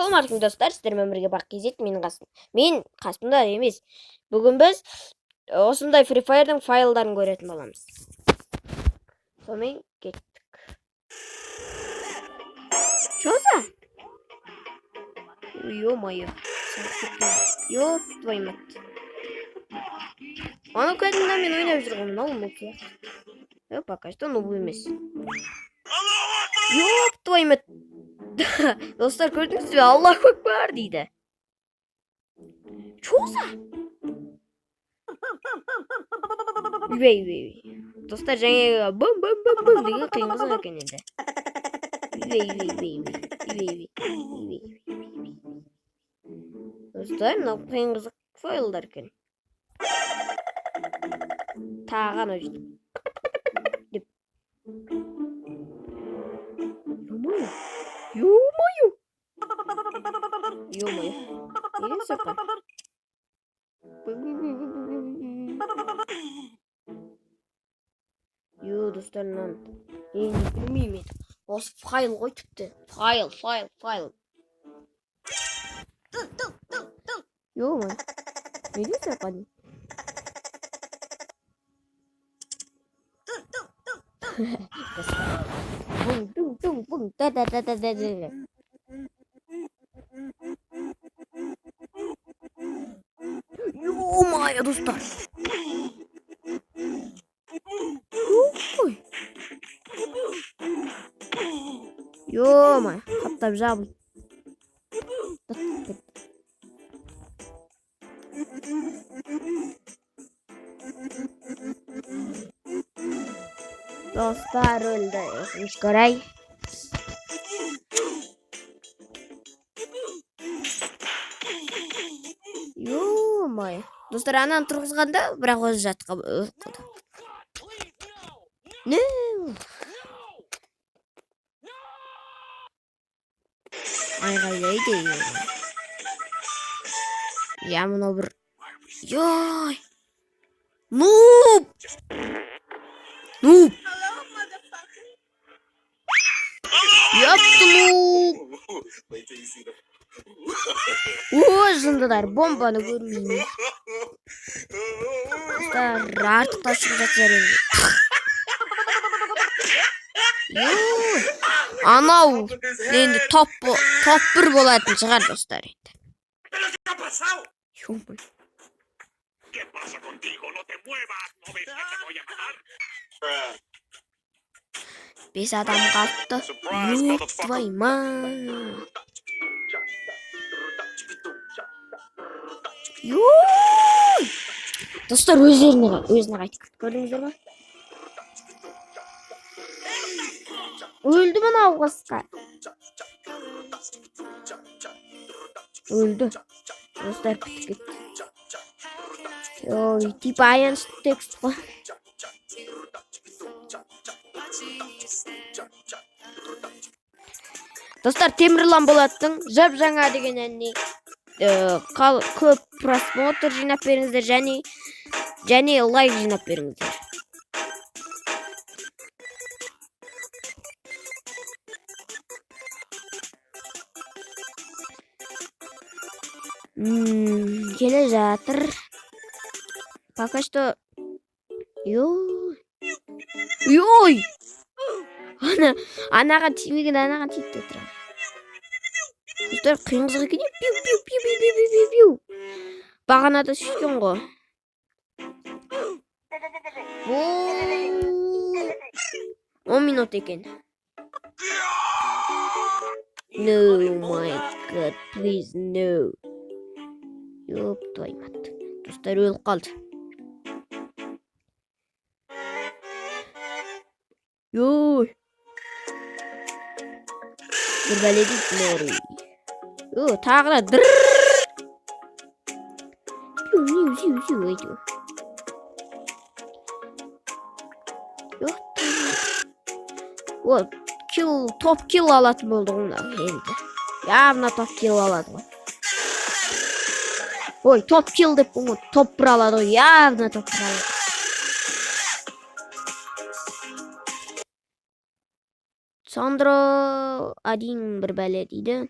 Assalamualaikum достар, сіздермен бірге Бақ Кезет, мен қасымда емес. Бүгін біз осындай Free Fire'дың файлдарын көретін боламыз. Сонымен кеттік. Что за? Ё-моё. Ёп твою мать. Аны кәдімгі мен ойнап жүргенмін, ал нуб сияқты. Пока что нуб емес. Ёп твою мать. Достар, көрдіңіз бе? Аллаху акбар дейді. Что за? Вей. Достар, жаңағы бым деген қиын қызық екен енді. Вей. Достар, мынау қиын қызық файлдар екен. Таған өйстіп. Деп. Ё-моё. Неге соққан? Достар, мынаны енді білмеймін. Осы файл ғой тіпті. Файл. Ё-моё. Неге соққан? Бум. Да. Ё-моё, достар. Ой. Ё-моё, қаптап жабыл. Достар, өлді. Өкінішке орай. Ё-моё. Достар, ананы тұрғызғанда, бірақ өзі жатқа қылды. Не? Айғайлайды. Я мынау бір... Йой! Нуб! Ёпты нуб! Ой, жындыдар, бомбаны көрмеймін. Артық ташып жатсар енді. Анау енді топ бір болатын шығар, достар енді. Ё-моё. ¿Qué pasa contigo? No te muevas. ¿No ves que te voy a matar? Бес адам қалыпты. Ёп твою мать. Ёй! Достар, өзіне қайтып. Көрдіңіздер ма? Өлді мынау қасқа. Өлді. Достар, бітіп кетті. Ой, типа аянышты текст қой. Достар, Темірлан Болаттың жап жаңа деген әніне көп просмотр жинап беріңіздер, және лайк жинап беріңіздер. Келе жатыр. Пока что... Йой! Анаға тимеген, анаға тиіпті тұрам. Достар, қиын қызық екен. Пиу. Бағанада сөйткен ғой. 10 минут екен. No, my god, please, no. Ёп, твою мать. Достар, өліп қалды. Йой. Bir bələdік nəri. Tağına dırrrr. Piu eydi. Top kill alatım oldu onlar elde. Явно top kill aladı. Ой, top kill деп bunu top bir aladı. Явно top bir aladı. Sandro Adin bir bələdiydi.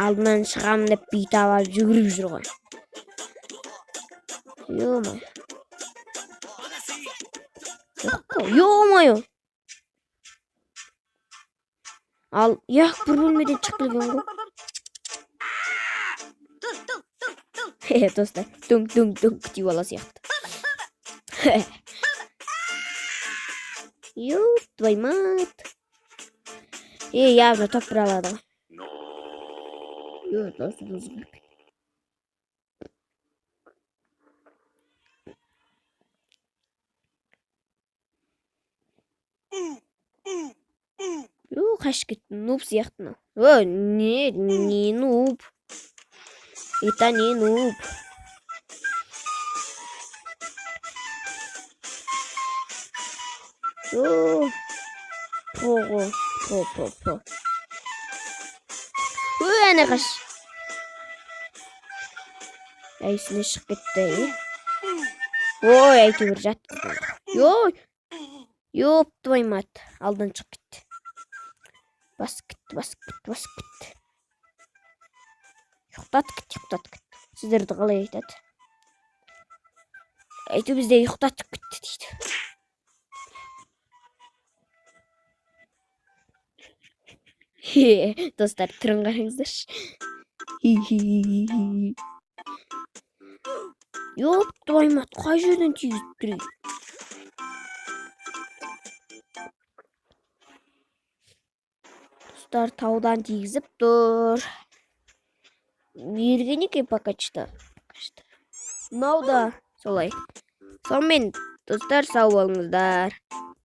алдынан шығамын деп бүйтіп алып жүгіріп жүр ғой. Ё-моё. Ал яқ бір бөлмеден шығып келген ғой. Достар, дүңк деп ала сияқты. Ёп, твой мать. Явно топ бір алады. Қашып кетті, нуб сияқты. Не нуб? Это не нуб. Про. Әне қаш. Әйсіне шығып кетті. Әйтеуір жатты. Ёп, твой мать. Алдан шығып кетті. Басып кетті. Ұйықтатып кетті. Сіздерді қалай айтады? Әйтеу бізде ұйықтатып кетті дейді. Достар, түрін қараңыздаршы. Ёп, твой мать, қай жерден тигізіп тұрейін? Достар, таудан тигізіп тұр. Берген екен покачты. Мынау да солай. Сонымен, достар, сау болыңыздар.